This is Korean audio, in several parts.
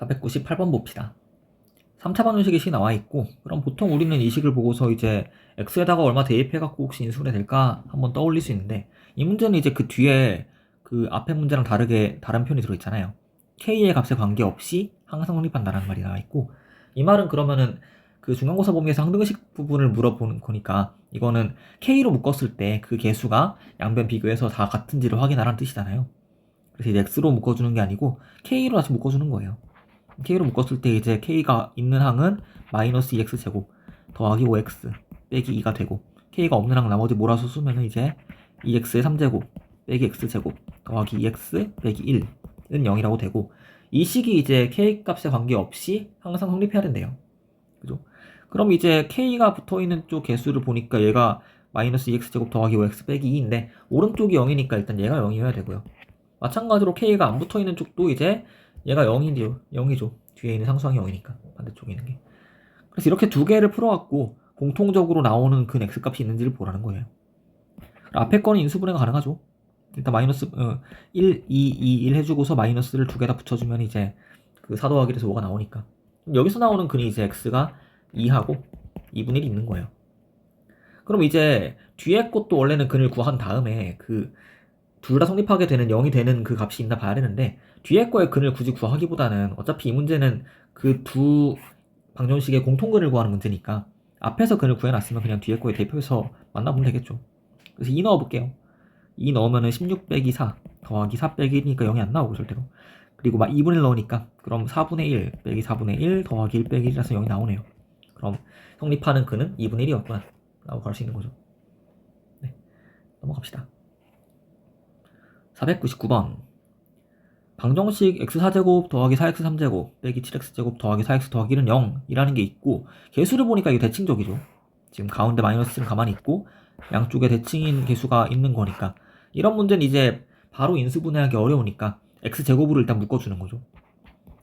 498번 봅시다. 3차 방정식의 식이 나와 있고, 그럼 보통 우리는 이 식을 보고서 이제 x에다가 얼마 대입해갖고 혹시 인수분해 될까 한번 떠올릴 수 있는데, 이 문제는 이제 그 뒤에 그 앞에 문제랑 다르게 다른 표현이 들어있잖아요. k의 값에 관계없이 항상 성립한다라는 말이 나와 있고, 이 말은 그러면은 그 중간고사 범위에서 항등식 부분을 물어보는 거니까, 이거는 k로 묶었을 때 그 개수가 양변 비교해서 다 같은지를 확인하라는 뜻이잖아요. 그래서 이제 x로 묶어주는 게 아니고 k로 다시 묶어주는 거예요. k로 묶었을 때 이제 k가 있는 항은 마이너스 2x제곱 더하기 5x 빼기 2가 되고, k가 없는 항 나머지 몰아서 쓰면은 이제 2x의 3제곱 빼기 x제곱 더하기 2x 빼기 1은 0이라고 되고, 이 식이 이제 k 값에 관계없이 항상 성립해야 된대요. 그죠? 그럼 이제 k가 붙어있는 쪽 개수를 보니까 얘가 마이너스 2x제곱 더하기 5x 빼기 2인데 오른쪽이 0이니까 일단 얘가 0이어야 되고요. 마찬가지로 k가 안 붙어있는 쪽도 이제 얘가 0이죠. 뒤에 있는 상수항이 0이니까 반대쪽에 있는 게. 그래서 이렇게 두 개를 풀어갖고 공통적으로 나오는 근 x값이 있는지를 보라는 거예요. 앞에 거는 인수분해가 가능하죠. 일단 마이너스 1, 2, 2, 1 해주고서 마이너스를 두 개 다 붙여주면 이제 그 4 더하기 1에서 5가 나오니까 여기서 나오는 근이 이제 x가 2하고 2분의 1이 있는 거예요. 그럼 이제 뒤에 것도 원래는 근을 구한 다음에 그 둘 다 성립하게 되는 0이 되는 그 값이 있나 봐야 되는데, 뒤에 거의 근을 굳이 구하기보다는 어차피 이 문제는 그 두 방정식의 공통근을 구하는 문제니까 앞에서 근을 구해놨으면 그냥 뒤에 거에 대표해서 만나보면 되겠죠. 그래서 2 넣어볼게요. 2 넣으면은 16 빼기 4 더하기 4 빼기 1이니까 0이 안 나오고 절대로. 그리고 막 2분의 1 넣으니까 그럼 4분의 1 빼기 4분의 1 더하기 1 빼기 1이라서 0이 나오네요. 그럼 성립하는 근은 2분의 1이었구나 라고 할 수 있는 거죠. 네, 넘어갑시다. 499번 방정식 x4제곱 더하기 4x3제곱 빼기 7x제곱 더하기 4x 더하기 1은 0이라는 게 있고, 개수를 보니까 이게 대칭적이죠. 지금 가운데 마이너스는 가만히 있고 양쪽에 대칭인 개수가 있는 거니까, 이런 문제는 이제 바로 인수분해하기 어려우니까 x제곱으로 일단 묶어주는 거죠.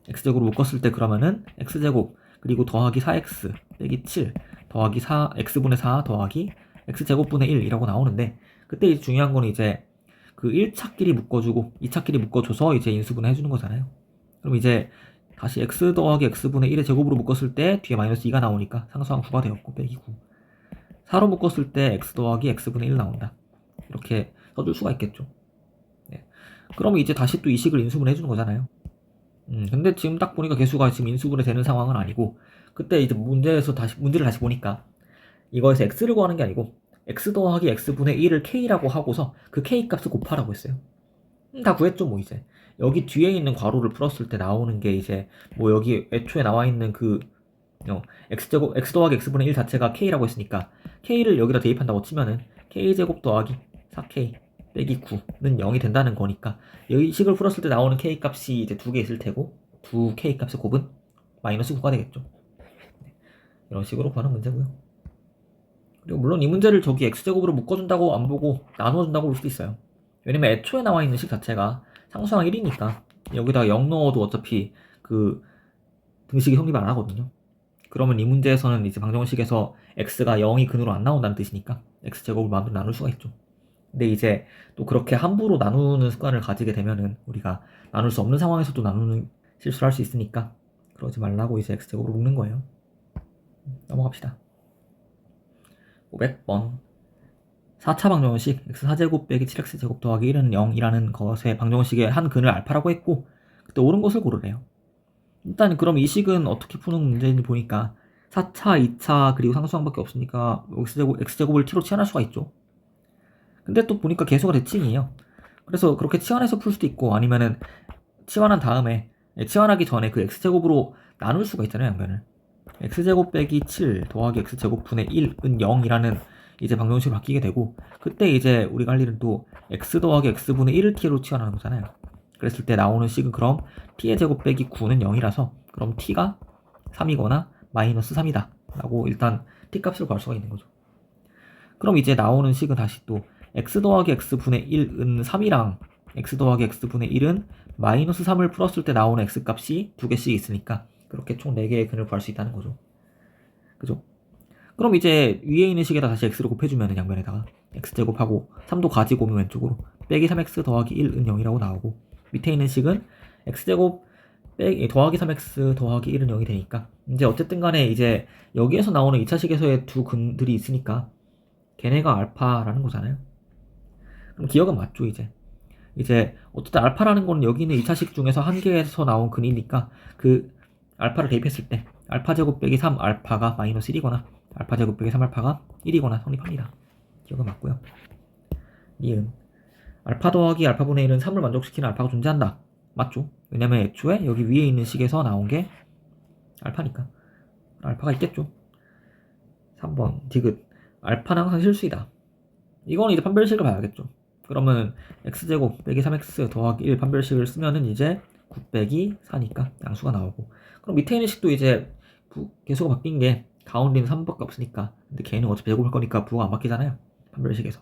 x제곱으로 묶었을 때 그러면은 x제곱 그리고 더하기 4x 빼기 7 더하기 4 x분의 4 더하기 x제곱분의 1이라고 나오는데, 그때 이제 중요한 거는 이제 그 1차끼리 묶어주고 2차끼리 묶어줘서 이제 인수분해 해주는 거잖아요. 그럼 이제 다시 x 더하기 x분의 1의 제곱으로 묶었을 때 뒤에 마이너스 2가 나오니까 상수항 9가 되었고 빼기 9. 4로 묶었을 때 x 더하기 x분의 1 나온다. 이렇게 써줄 수가 있겠죠. 네. 그러면 이제 다시 또 이 식을 인수분해 해주는 거잖아요. 근데 지금 딱 보니까 개수가 지금 인수분해 되는 상황은 아니고, 그때 이제 문제를 다시 보니까 이거에서 x를 구하는 게 아니고 x 더하기 x분의 1을 k라고 하고서 그 k 값을 곱하라고 했어요. 다 구했죠 뭐. 이제 여기 뒤에 있는 괄호를 풀었을 때 나오는 게 이제 뭐 여기 애초에 나와 있는 그 x제곱 x 더하기 x분의 1 자체가 k라고 했으니까 k를 여기다 대입한다고 치면은 k제곱 더하기 4k 빼기 9는 0이 된다는 거니까, 여기 식을 풀었을 때 나오는 k 값이 이제 두 개 있을 테고 두 k 값의 곱은 마이너스 9가 되겠죠. 이런 식으로 구하는 문제고요. 그리고 물론 이 문제를 저기 x제곱으로 묶어준다고 안 보고 나눠준다고 볼 수도 있어요. 왜냐면 애초에 나와 있는 식 자체가 상수항 1이니까 여기다가 0 넣어도 어차피 그 등식이 성립 안 하거든요. 그러면 이 문제에서는 이제 방정식에서 x가 0이 근으로 안 나온다는 뜻이니까 x제곱을 마음대로 나눌 수가 있죠. 근데 이제 또 그렇게 함부로 나누는 습관을 가지게 되면은 우리가 나눌 수 없는 상황에서도 나누는 실수를 할 수 있으니까 그러지 말라고 이제 x제곱으로 묶는 거예요. 넘어갑시다. 500번 4차 방정식 x4제곱 빼기 7x제곱 더하기 1은 0이라는 것의 방정식의 한 근을 알파라고 했고, 그때 옳은 것을 고르래요. 일단 그럼 이 식은 어떻게 푸는 문제인지 보니까 4차, 2차 그리고 상수항밖에 없으니까 x제곱을 t로 치환할 수가 있죠. 근데 또 보니까 개수가 대칭이에요. 그래서 그렇게 치환해서 풀 수도 있고, 아니면은 치환한 다음에 치환하기 전에 그 x제곱으로 나눌 수가 있잖아요, 양변을. x제곱 빼기 7 더하기 x제곱분의 1은 0이라는 이제 방정식으로 바뀌게 되고, 그때 이제 우리가 할 일은 또 x 더하기 x분의 1을 t로 치환하는 거잖아요. 그랬을 때 나오는 식은 그럼 t의 제곱 빼기 9는 0이라서 그럼 t가 3이거나 마이너스 3이다 라고 일단 t 값을 구할 수가 있는 거죠. 그럼 이제 나오는 식은 다시 또 x 더하기 x분의 1은 3이랑 x 더하기 x분의 1은 마이너스 3을 풀었을 때 나오는 x 값이 두 개씩 있으니까 그렇게 총 4개의 근을 구할 수 있다는 거죠. 그죠? 그럼 이제 위에 있는 식에다 다시 x를 곱해주면 양변에다가 x제곱하고 3도 가지고 오면 왼쪽으로 빼기 3x 더하기 1은 0이라고 나오고, 밑에 있는 식은 x제곱 더하기 3x 더하기 1은 0이 되니까 이제 어쨌든 간에 이제 여기에서 나오는 2차식에서의 두 근들이 있으니까 걔네가 알파라는 거잖아요. 그럼 기억은 맞죠 이제 어쨌든 알파라는 거는 여기 있는 2차식 중에서 한 개에서 나온 근이니까 그 알파를 대입했을 때 알파 제곱 빼기 3 알파가 마이너스 1이거나 알파 제곱 빼기 3 알파가 1이거나 성립합니다. 기억은 맞고요. 니은 알파 더하기 알파분의 1은 3을 만족시키는 알파가 존재한다. 맞죠? 왜냐면 애초에 여기 위에 있는 식에서 나온 게 알파니까 알파가 있겠죠. 3번 디귿 알파는 항상 실수이다. 이건 이제 판별식을 봐야겠죠. 그러면 x제곱 빼기 3x 더하기 1 판별식을 쓰면은 이제 9 빼기 4니까 양수가 나오고, 그럼 밑에 있는 식도 이제 개수가 바뀐 게 가운데는 3밖에 없으니까, 근데 걔는 어차피 제곱할 거니까 부호가 안 바뀌잖아요 판별식에서.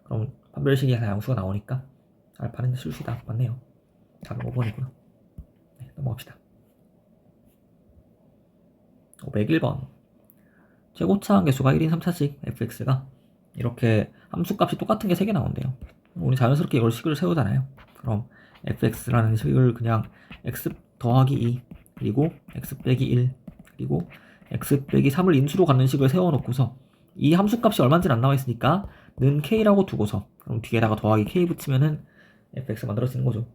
그럼 판별식에서 양수가 나오니까 알파는 실수다. 맞네요. 답은 5번이고요. 네, 넘어갑시다. 501번 최고차항 개수가 1인 3차식 fx가 이렇게 함수값이 똑같은 게 3개 나온대요. 우리 자연스럽게 이걸 식을 세우잖아요. 그럼 fx라는 식을 그냥 x 더하기 2 그리고 x 빼기 1 그리고 x 빼기 3을 인수로 갖는 식을 세워놓고서 이 함수값이 얼마인지 안 나와 있으니까 는 k라고 두고서 그럼 뒤에다가 더하기 k 붙이면은 fx 만들어지는 거죠.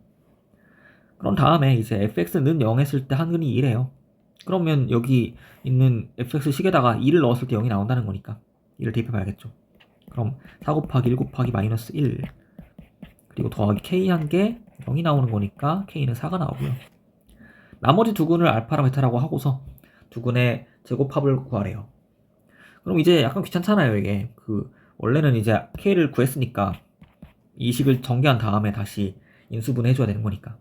그럼 다음에 이제 fx는 0 했을 때 한근이 2래요. 그러면 여기 있는 fx 식에다가 2를 넣었을 때 0이 나온다는 거니까 2를 대입해 봐야겠죠. 그럼 4 곱하기 1 곱하기 마이너스 1 그리고 더하기 k 한 개 0이 나오는 거니까 k는 4가 나오고요. 나머지 두 근을 알파랑 베타라고 하고서 두 근의 제곱합을 구하래요. 그럼 이제 약간 귀찮잖아요 이게. 원래는 이제 k를 구했으니까 이 식을 전개한 다음에 다시 인수분해 해줘야 되는 거니까.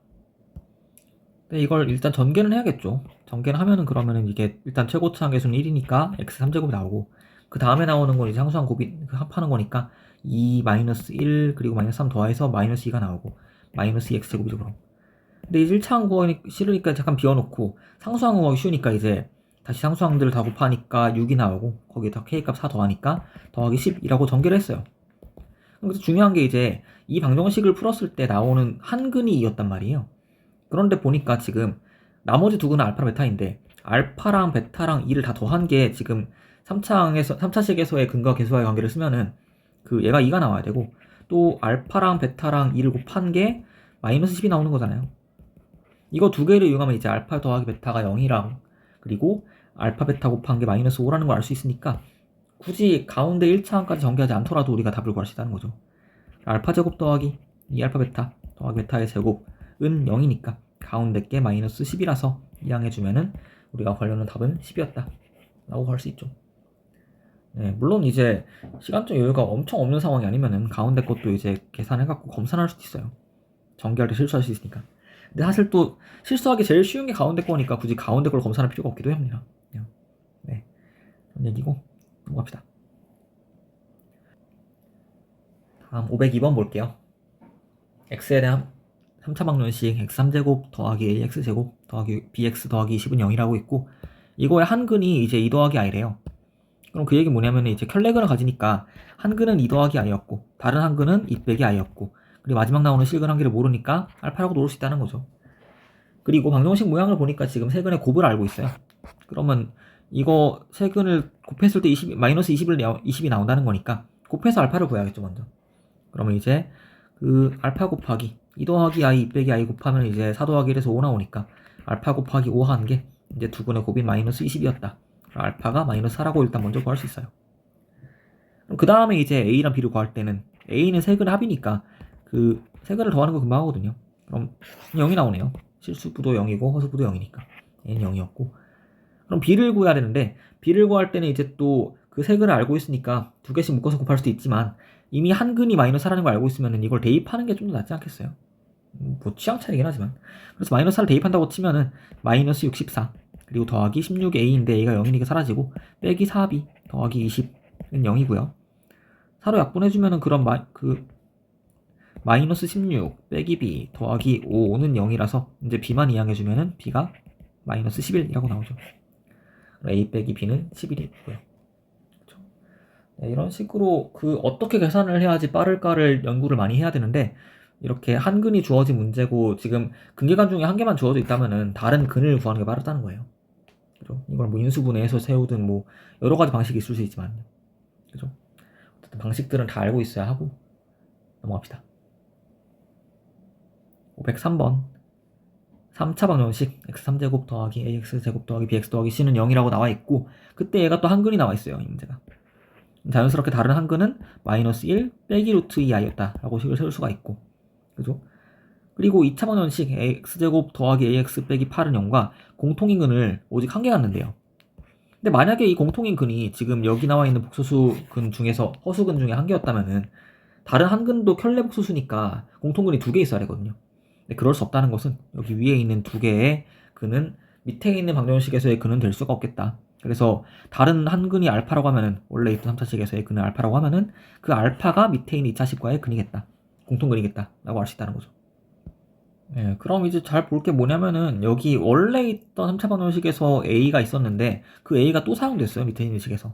근데 이걸 일단 전개는 해야겠죠. 전개를 하면은 그러면은 이게 일단 최고차항 계수는 1이니까 x 3제곱이 나오고, 그 다음에 나오는 건 이제 항수항 곱이 합하는 거니까 2 마이너스 1 그리고 마이너스 3 더해서 마이너스 2가 나오고 마이너스 2x 제곱이죠 그럼. 근데 이제 1차항 구하기 싫으니까 잠깐 비워놓고 상수항 구하기 쉬우니까 이제 다시 상수항들을 다 곱하니까 6이 나오고 거기에다 k값 4 더하니까 더하기 10이라고 전개를 했어요. 그래서 중요한 게 이제 이 방정식을 풀었을 때 나오는 한근이 2였단 말이에요. 그런데 보니까 지금 나머지 두 근은 알파랑 베타인데 알파랑 베타랑 2를 다 더한 게 지금 3차식에서의 근과 계수와의 관계를 쓰면은 얘가 2가 나와야 되고, 또 알파랑 베타랑 2를 곱한 게 마이너스 10이 나오는 거잖아요. 이거 두 개를 이용하면 이제 알파 더하기 베타가 0이랑 그리고 알파 베타 곱한 게 마이너스 5라는 걸 알 수 있으니까 굳이 가운데 1차항까지 전개하지 않더라도 우리가 답을 구할 수 있다는 거죠. 알파 제곱 더하기 2알파 베타 더하기 베타의 제곱은 0이니까 가운데 게 마이너스 10이라서 이항해주면은 우리가 관련한 답은 10이었다 라고 할 수 있죠. 네, 물론 이제 시간적 여유가 엄청 없는 상황이 아니면은 가운데 것도 이제 계산해갖고 검산할 수도 있어요. 전개할 때 실수할 수 있으니까. 근데 사실 또 실수하기 제일 쉬운 게 가운데 거니까 굳이 가운데 걸 검사할 필요가 없기도 합니다. 네, 그런 얘기고 넘어갑시다. 다음 502번 볼게요. x에 대한 3차 방정식 x 3제곱 더하기 a x제곱 더하기 bx 더하기 20은 0이라고 있고, 이거의 한근이 이제 2 더하기 i래요. 그럼 그 얘기 뭐냐면 이제 켤레근을 가지니까 한근은 2 더하기 i였고 다른 한근은 2 빼기 i였고, 그리고 마지막 나오는 실근 한 개를 모르니까 알파라고 놓을 수 있다는 거죠. 그리고 방정식 모양을 보니까 지금 세근의 곱을 알고 있어요. 그러면 이거 세근을 곱했을 때 마이너스 20이 나온다는 거니까 곱해서 알파를 구해야겠죠 먼저. 그러면 이제 알파 곱하기 2 더하기 i 2 빼기 i 곱하면 이제 4 더하기 1에서 5 나오니까 알파 곱하기 5 한 게 이제 두 근의 곱인 마이너스 20이었다. 알파가 마이너스 4라고 일단 먼저 구할 수 있어요. 그 다음에 이제 a랑 b를 구할 때는 a는 세근의 합이니까 세근을 더하는 거 금방 하거든요. 그럼 0이 나오네요. 실수부도 0이고 허수부도 0이니까 a는 0이었고, 그럼 b를 구해야 되는데 b를 구할 때는 이제 또 그 세근을 알고 있으니까 두 개씩 묶어서 곱할 수도 있지만 이미 한 근이 마이너스 4라는 걸 알고 있으면 이걸 대입하는 게 좀 더 낫지 않겠어요? 뭐 취향 차이긴 하지만. 그래서 마이너스 4를 대입한다고 치면은 마이너스 64 그리고 더하기 16a인데 a가 0이니까 사라지고 빼기 4b 더하기 20은 0이고요. 4로 약분해주면은 그럼 마이너스 16 빼기 b 더하기 5는 0이라서 이제 b만 이항해주면은 b가 마이너스 11이라고 나오죠. a 빼기 b는 11이고요. 네, 이런 식으로 어떻게 계산을 해야지 빠를까를 연구를 많이 해야 되는데 이렇게 한 근이 주어진 문제고 지금 근계간 중에 한 개만 주어져 있다면은 다른 근을 구하는 게 빠르다는 거예요. 그죠? 이걸 뭐 인수분해해서 세우든 뭐 여러 가지 방식이 있을 수 있지만, 그죠? 어쨌든 방식들은 다 알고 있어야 하고. 넘어갑시다. 503번 3차 방정식 x3제곱 더하기 ax제곱 더하기 bx 더하기 c는 0이라고 나와 있고, 그때 얘가 또 한근이 나와 있어요. 이 문제가 자연스럽게 다른 한근은 마이너스 1 빼기 루트 2i였다 라고 식을 세울 수가 있고, 그죠? 그리고 2차 방정식 x제곱 더하기 ax 빼기 8은 0과 공통인 근을 오직 한 개 갖는데요. 근데 만약에 이 공통인 근이 지금 여기 나와 있는 복소수 근 중에서 허수근 중에 한 개였다면은 다른 한 근도 켤레 복소수니까 공통근이 두 개 있어야 되거든요. 근데 그럴 수 없다는 것은 여기 위에 있는 두 개의 근은 밑에 있는 방정식에서의 근은 될 수가 없겠다. 그래서 다른 한 근이 알파라고 하면은, 원래 있던 3차식에서의 근을 알파라고 하면은 그 알파가 밑에 있는 2차식과의 근이겠다. 공통근이겠다 라고 할 수 있다는 거죠. 예, 그럼 이제 잘 볼 게 뭐냐면은 여기 원래 있던 3차 방정식에서 a가 있었는데 그 a가 또 사용됐어요. 밑에 있는 식에서.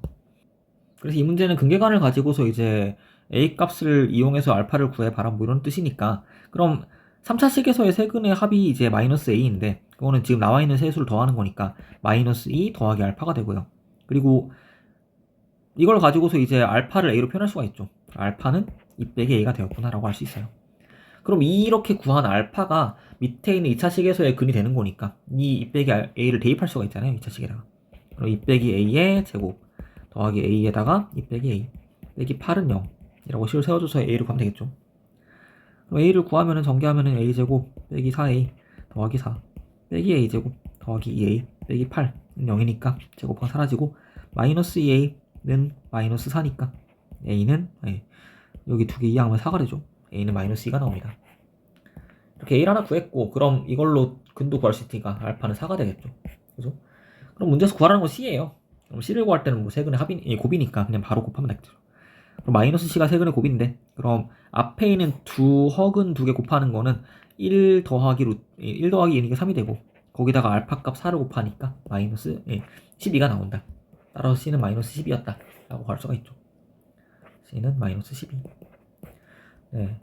그래서 이 문제는 근계간을 가지고서 이제 a 값을 이용해서 알파를 구해봐라 뭐 이런 뜻이니까, 그럼 3차식에서의 세근의 합이 이제 마이너스 a인데 그거는 지금 나와 있는 세수를 더하는 거니까 마이너스 2 더하기 알파가 되고요. 그리고 이걸 가지고서 이제 알파를 a로 표현할 수가 있죠. 알파는 2 빼기 a가 되었구나 라고 할 수 있어요. 그럼 이렇게 구한 알파가 밑에 있는 2차식에서의 근이 되는 거니까 이 2 빼기 a를 대입할 수가 있잖아요. 2차식에다가. 그럼 2 빼기 a의 제곱 더하기 a에다가 2 빼기 a 빼기 8은 0 이라고 식을 세워줘서 a를 구하면 되겠죠. 그럼 a를 구하면은 전개하면은 a제곱 빼기 4a 더하기 4 빼기 a제곱 더하기 2a 빼기 8은 0이니까 제곱하고 사라지고, 마이너스 2a는 마이너스 4니까 a는 여기 두 개 이항하면 4가 되죠. a는 마이너스 2가 나옵니다. 이렇게 a를 하나 구했고, 그럼 이걸로 근도 구할 수 있으니까 알파는 4가 되겠죠. 그죠? 그럼 문제에서 구하라는 건 c예요. 그럼 c를 구할 때는 뭐 세근의 합이 곱이니까 그냥 바로 곱하면 되겠죠. 그럼 마이너스 c가 세근의 곱인데, 그럼 앞에 있는 두 허근 두 개 곱하는 거는 1 더하기 1이니까 3이 되고, 거기다가 알파 값 4를 곱하니까 마이너스 12가 나온다. 따라서 c는 마이너스 12였다 라고 할 수가 있죠. c는 마이너스 12. 네.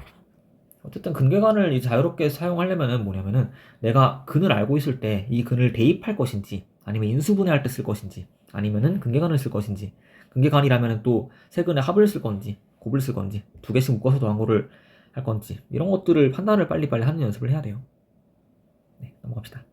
어쨌든 근계간을 자유롭게 사용하려면은 뭐냐면은, 내가 근을 알고 있을 때 이 근을 대입할 것인지, 아니면 인수분해할 때 쓸 것인지, 아니면은 근계간을 쓸 것인지, 근계간이라면은 또 세 근의 합을 쓸 건지 곱을 쓸 건지 두 개씩 묶어서 더한 거를 할 건지, 이런 것들을 판단을 빨리빨리 하는 연습을 해야 돼요. 네, 넘어갑시다.